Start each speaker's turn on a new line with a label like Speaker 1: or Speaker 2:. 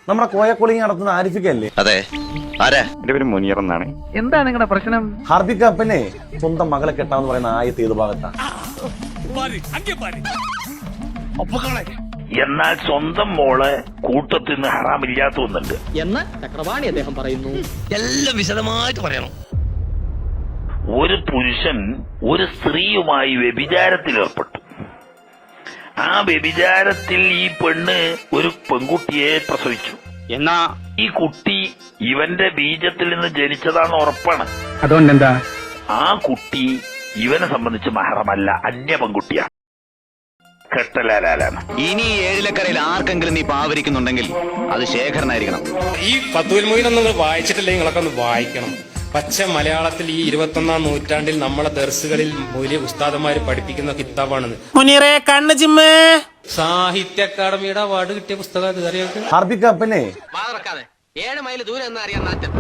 Speaker 1: നമ്മുടെ കോയക്കുളിങ് നടത്തുന്ന ആരിഫിക്കല്ലേ?
Speaker 2: അതെ. ആരാ? എന്റെ പേര് മുനീർ എന്നാണ്.
Speaker 3: എന്താ നിങ്ങളുടെ പ്രശ്നം?
Speaker 1: ഹാർദിക അപ്പനെ സ്വന്തം മകളെ കെട്ടാന്ന് പറയുന്ന ആയത്ത് ഏത് ഭാഗത്താണ്?
Speaker 4: എന്നാൽ സ്വന്തം മോളെ കൂട്ടത്തിൽ നിന്ന് ഹറാമില്ലാത്ത ഒന്നുണ്ട്
Speaker 3: എന്ന് ചക്രവാണി അദ്ദേഹം പറയുന്നു.
Speaker 2: എല്ലാം വിശദമായിട്ട് പറയണം.
Speaker 4: ഒരു പുരുഷൻ ഒരു സ്ത്രീയുമായി വ്യഭിചാരത്തിൽ ഏർപ്പെട്ടു. ആ വ്യഭിചാരത്തിൽ ഈ പെണ്ണ് ഒരു പെൺകുട്ടിയെ പ്രസവിച്ചു.
Speaker 3: എന്നാ
Speaker 4: ഈ കുട്ടി ഇവന്റെ ബീജത്തിൽ നിന്ന് ജനിച്ചതാണെന്ന് ഉറപ്പാണ്.
Speaker 3: അതുകൊണ്ടെന്താ?
Speaker 4: ആ കുട്ടി ഇവനെ സംബന്ധിച്ച് മഹറമല്ല, അന്യ പെൺകുട്ടിയാണ്. കെട്ടലാലാണ്.
Speaker 2: ഇനി ഏഴിലക്കരയിൽ ആർക്കെങ്കിലും നീ പാവരിക്കുന്നുണ്ടെങ്കിൽ അത് ശേഖരനായിരിക്കണം.
Speaker 5: ഈ ഫത്വൽ മൊയ്നൊന്നും നിങ്ങൾ വായിച്ചിട്ടില്ലെങ്കിൽ നിങ്ങളൊക്കെ ഒന്ന് വായിക്കണം. പച്ച മലയാളത്തിൽ ഈ 21-ാം നൂറ്റാണ്ടിൽ നമ്മളെ ദർസുകളിൽ വലിയ ഉസ്താദന്മാര് പഠിപ്പിക്കുന്ന കിതാബാണെന്ന്. മുനീറെ കണ്ണ് ചിമ്മേ. സാഹിത്യ അക്കാദമിയുടെ അവാർഡ് കിട്ടിയ പുസ്തകം അത് അറിയാം.
Speaker 1: ഹാർദിക അപ്പനെ
Speaker 3: 7 മൈൽ ദൂരം എന്ന് അറിയാൻ നാറ്റം.